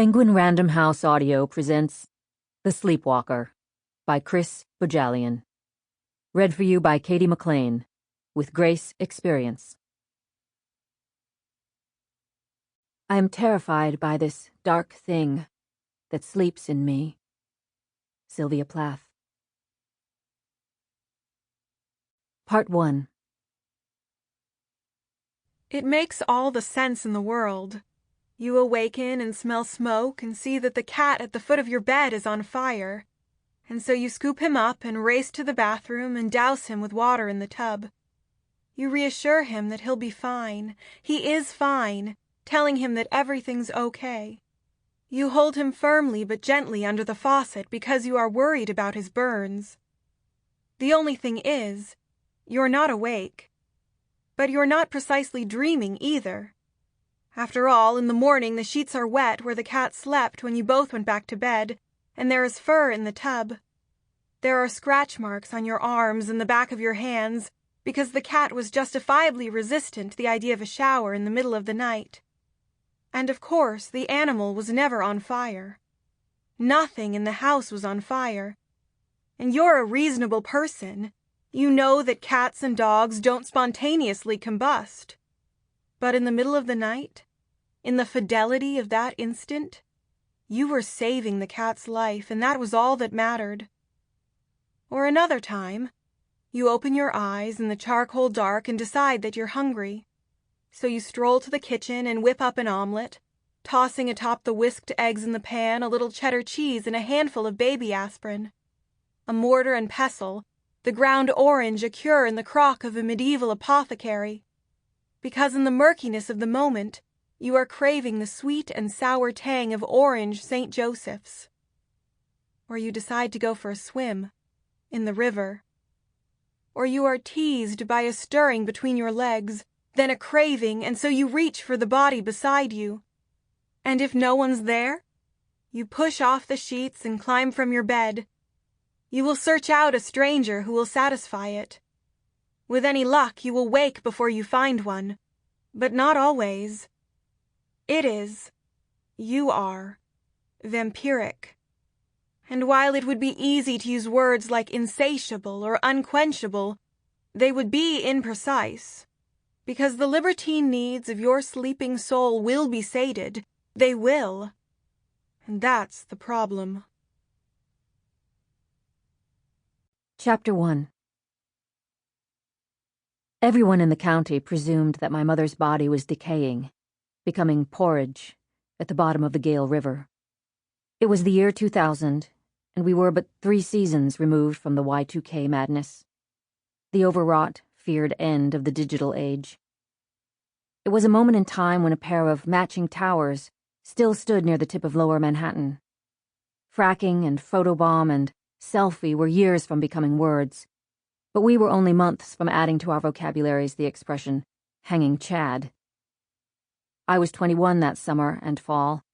Penguin Random House Audio presents The Sleepwalker by Bohjalian. Read for you by Cady McClain, with Grace Experience. I am terrified by this dark thing that sleeps in me. Sylvia Plath. Part 1. It makes all the sense in the world. You awaken and smell smoke and see that the cat at the foot of your bed is on fire. And so you scoop him up and race to the bathroom and douse him with water in the tub. You reassure him that he'll be fine. He is fine, telling him that everything's okay. You hold him firmly but gently under the faucet because you are worried about his burns. The only thing is, you're not awake. But you're not precisely dreaming either. After all, in the morning the sheets are wet where the cat slept when you both went back to bed, and there is fur in the tub. There are scratch marks on your arms and the back of your hands because the cat was justifiably resistant to the idea of a shower in the middle of the night. And of course, the animal was never on fire. Nothing in the house was on fire. And you're a reasonable person. You know that cats and dogs don't spontaneously combust. But in the middle of the night, in the fidelity of that instant, you were saving the cat's life, and that was all that mattered. Or another time, you open your eyes in the charcoal dark and decide that you're hungry. So you stroll to the kitchen and whip up an omelet, tossing atop the whisked eggs in the pan a little cheddar cheese and a handful of baby aspirin. A mortar and pestle, the ground orange a cure in the crock of a medieval apothecary. Because in the murkiness of the moment, you are craving the sweet and sour tang of orange St. Joseph's. Or you decide to go for a swim in the river. Or you are teased by a stirring between your legs, then a craving, and so you reach for the body beside you. And if no one's there, you push off the sheets and climb from your bed. You will search out a stranger who will satisfy it. With any luck, you will wake before you find one, but not always. It is, you are, vampiric. And while it would be easy to use words like insatiable or unquenchable, they would be imprecise. Because the libertine needs of your sleeping soul will be sated. They will. And that's the problem. Chapter 1. Everyone in the county presumed that my mother's body was decaying, becoming porridge at the bottom of the Gale River. It was the year 2000, and we were but 3 seasons removed from the Y2K madness, the overwrought, feared end of the digital age. It was a moment in time when a pair of matching towers still stood near the tip of lower Manhattan. Fracking and photobomb and selfie were years from becoming words, but we were only months from adding to our vocabularies the expression, hanging Chad. I was 21 that summer and fall,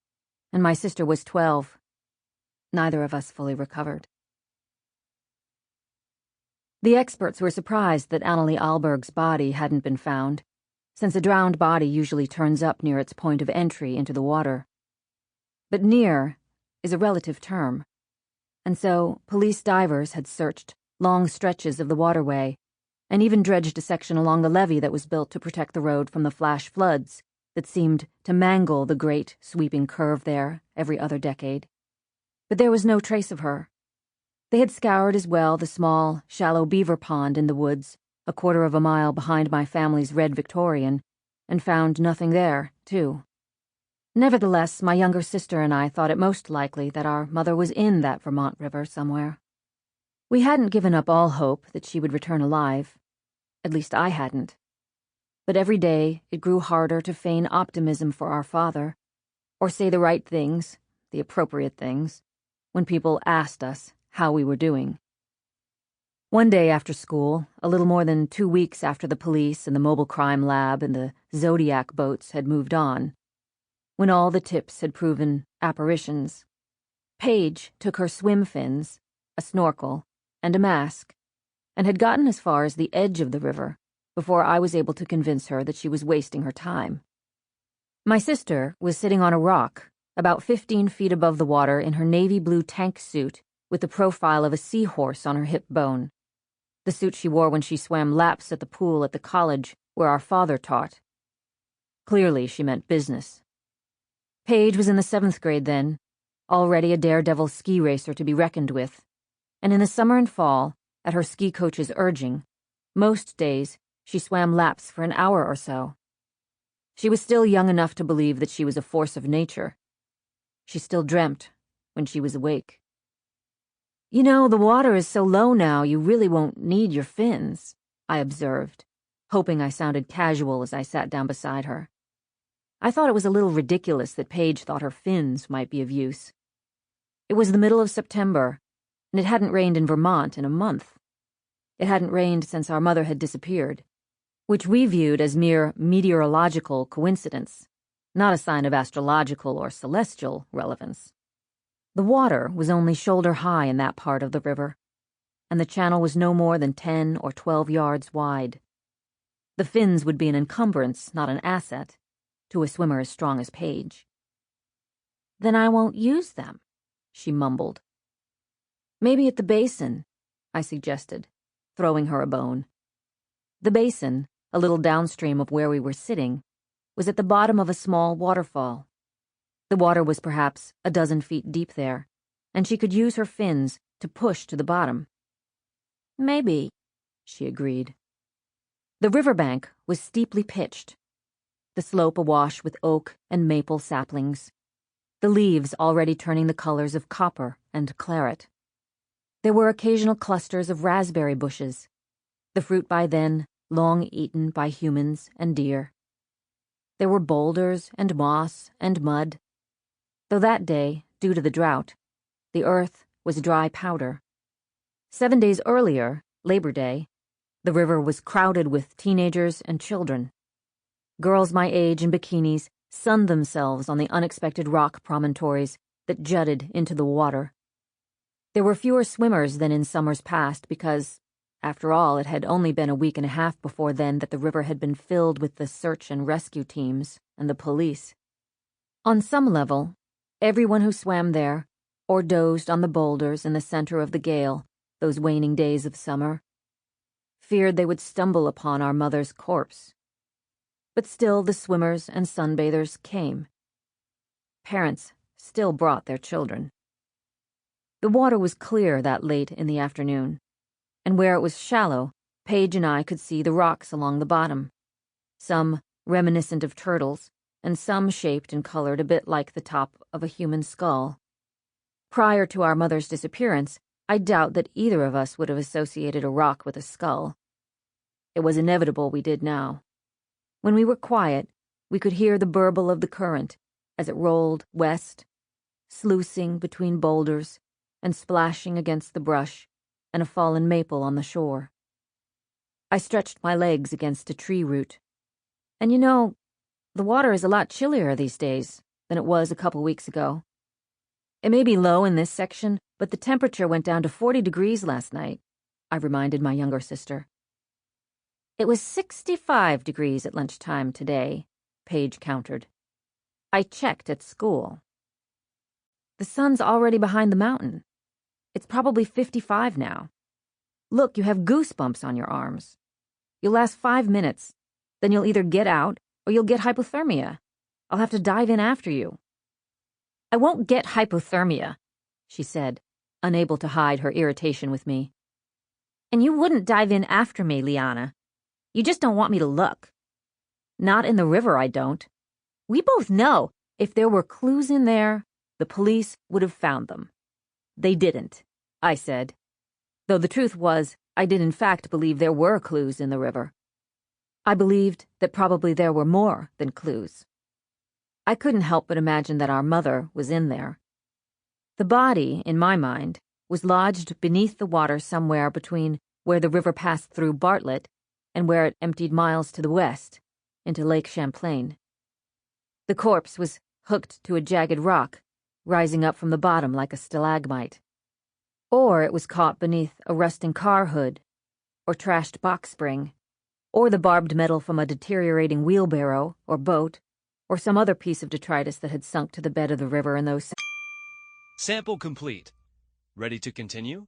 and my sister was 12. Neither of us fully recovered. The experts were surprised that Annalee Ahlberg's body hadn't been found, since a drowned body usually turns up near its point of entry into the water. But near is a relative term, and so police divers had searched long stretches of the waterway, and even dredged a section along the levee that was built to protect the road from the flash floods that seemed to mangle the great, sweeping curve there every other decade. But there was no trace of her. They had scoured as well the small, shallow beaver pond in the woods, a quarter of a mile behind my family's red Victorian, and found nothing there, too. Nevertheless, my younger sister and I thought it most likely that our mother was in that Vermont river somewhere. We hadn't given up all hope that she would return alive. At least I hadn't. But every day it grew harder to feign optimism for our father, or say the right things, the appropriate things, when people asked us how we were doing. One day after school, a little more than 2 weeks after the police and the mobile crime lab and the Zodiac boats had moved on, when all the tips had proven apparitions, Paige took her swim fins, a snorkel, and a mask, and had gotten as far as the edge of the river before I was able to convince her that she was wasting her time. My sister was sitting on a rock, about 15 feet above the water in her navy blue tank suit with the profile of a seahorse on her hip bone, the suit she wore when she swam laps at the pool at the college where our father taught. Clearly, she meant business. Paige was in the 7th grade then, already a daredevil ski racer to be reckoned with, and in the summer and fall, at her ski coach's urging, most days she swam laps for an hour or so. She was still young enough to believe that she was a force of nature. She still dreamt when she was awake. "You know, the water is so low now you really won't need your fins," I observed, hoping I sounded casual as I sat down beside her. I thought it was a little ridiculous that Paige thought her fins might be of use. It was the middle of September, and it hadn't rained in Vermont in a month. It hadn't rained since our mother had disappeared, which we viewed as mere meteorological coincidence, not a sign of astrological or celestial relevance. The water was only shoulder high in that part of the river, and the channel was no more than 10 or 12 yards wide. The fins would be an encumbrance, not an asset, to a swimmer as strong as Paige. "Then I won't use them," she mumbled. "Maybe at the basin," I suggested, throwing her a bone. The basin, a little downstream of where we were sitting, was at the bottom of a small waterfall. The water was perhaps a dozen feet deep there, and she could use her fins to push to the bottom. "Maybe," she agreed. The riverbank was steeply pitched, the slope awash with oak and maple saplings, the leaves already turning the colors of copper and claret. There were occasional clusters of raspberry bushes, the fruit by then long eaten by humans and deer. There were boulders and moss and mud, though that day, due to the drought, the earth was dry powder. 7 days earlier, Labor Day, the river was crowded with teenagers and children. Girls my age in bikinis sunned themselves on the unexpected rock promontories that jutted into the water. There were fewer swimmers than in summers past because, after all, it had only been a week and a half before then that the river had been filled with the search and rescue teams and the police. On some level, everyone who swam there, or dozed on the boulders in the center of the gale those waning days of summer, feared they would stumble upon our mother's corpse. But still the swimmers and sunbathers came. Parents still brought their children. The water was clear that late in the afternoon, and where it was shallow, Paige and I could see the rocks along the bottom, some reminiscent of turtles, and some shaped and colored a bit like the top of a human skull. Prior to our mother's disappearance, I doubt that either of us would have associated a rock with a skull. It was inevitable we did now. When we were quiet, we could hear the burble of the current as it rolled west, sluicing between boulders and splashing against the brush and a fallen maple on the shore. I stretched my legs against a tree root. And you know, the water is a lot chillier these days than it was a couple weeks ago. It may be low in this section, but the temperature went down to 40 degrees last night, I reminded my younger sister. It was 65 degrees at lunchtime today, Paige countered. I checked at school. The sun's already behind the mountain. It's probably 55 now. Look, you have goosebumps on your arms. You'll last 5 minutes. Then you'll either get out or you'll get hypothermia. I'll have to dive in after you. I won't get hypothermia, she said, unable to hide her irritation with me. And you wouldn't dive in after me, Lianna. You just don't want me to look. Not in the river, I don't. We both know if there were clues in there, the police would have found them. They didn't, I said, though the truth was I did in fact believe there were clues in the river. I believed that probably there were more than clues. I couldn't help but imagine that our mother was in there. The body, in my mind, was lodged beneath the water somewhere between where the river passed through Bartlett and where it emptied miles to the west, into Lake Champlain. The corpse was hooked to a jagged rock, rising up from the bottom like a stalagmite. Or it was caught beneath a rusting car hood, or trashed box spring, or the barbed metal from a deteriorating wheelbarrow or boat, or some other piece of detritus that had sunk to the bed of the river in those... Sample complete. Ready to continue?